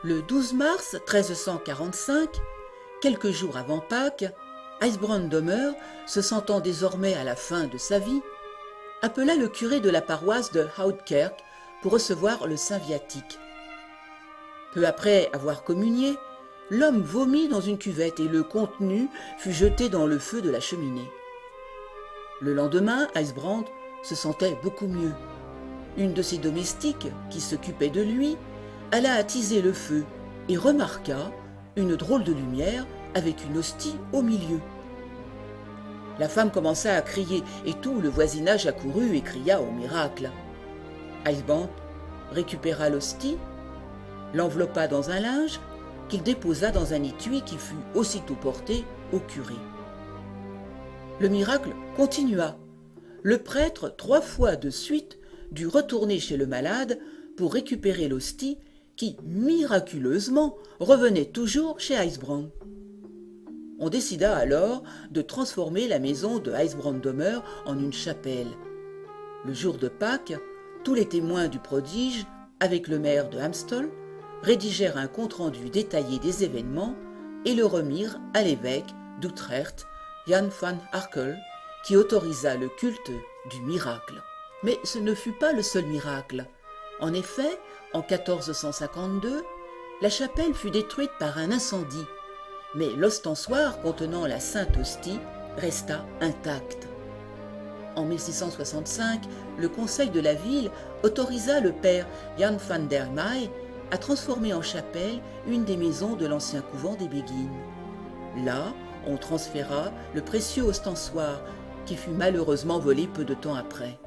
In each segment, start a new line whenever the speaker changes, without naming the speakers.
Le 12 mars 1345, quelques jours avant Pâques, Ijsbrandomr, se sentant désormais à la fin de sa vie, appela le curé de la paroisse de Houtkerk pour recevoir le saint viatique. Peu après avoir communié, l'homme vomit dans une cuvette et le contenu fut jeté dans le feu de la cheminée. Le lendemain, Ijsbrand se sentait beaucoup mieux. Une de ses domestiques, qui s'occupait de lui, alla attiser le feu et remarqua une drôle de lumière avec une hostie au milieu. La femme commença à crier et tout le voisinage accourut et cria au miracle. Ijsbrand récupéra l'hostie, l'enveloppa dans un linge qu'il déposa dans un étui qui fut aussitôt porté au curé. Le miracle continua. Le prêtre, 3 fois de suite, dut retourner chez le malade pour récupérer l'hostie qui, miraculeusement, revenait toujours chez Ijsbrand. On décida alors de transformer la maison de Ijsbrandomr en une chapelle. Le jour de Pâques, tous les témoins du prodige, avec le maire de Amstel, rédigèrent un compte-rendu détaillé des événements et le remirent à l'évêque d'Utrecht, Jan van Arkel, qui autorisa le culte du miracle. Mais ce ne fut pas le seul miracle. En effet, en 1452, la chapelle fut détruite par un incendie, mais l'ostensoir contenant la Sainte Hostie resta intact. En 1665, le conseil de la ville autorisa le père Jan van der Meij à transformer en chapelle une des maisons de l'ancien couvent des Béguines. Là, on transféra le précieux ostensoir qui fut malheureusement volé peu de temps après.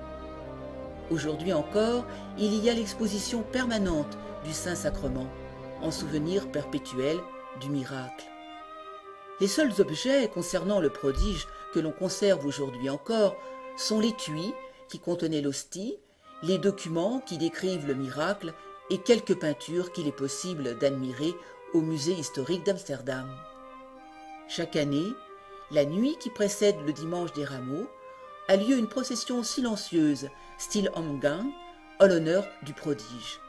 Aujourd'hui encore, il y a l'exposition permanente du Saint-Sacrement, en souvenir perpétuel du miracle. Les seuls objets concernant le prodige que l'on conserve aujourd'hui encore sont l'étui qui contenait l'hostie, les documents qui décrivent le miracle et quelques peintures qu'il est possible d'admirer au musée historique d'Amsterdam. Chaque année, la nuit qui précède le dimanche des Rameaux, a lieu une procession silencieuse, style omgang, en l'honneur du prodige.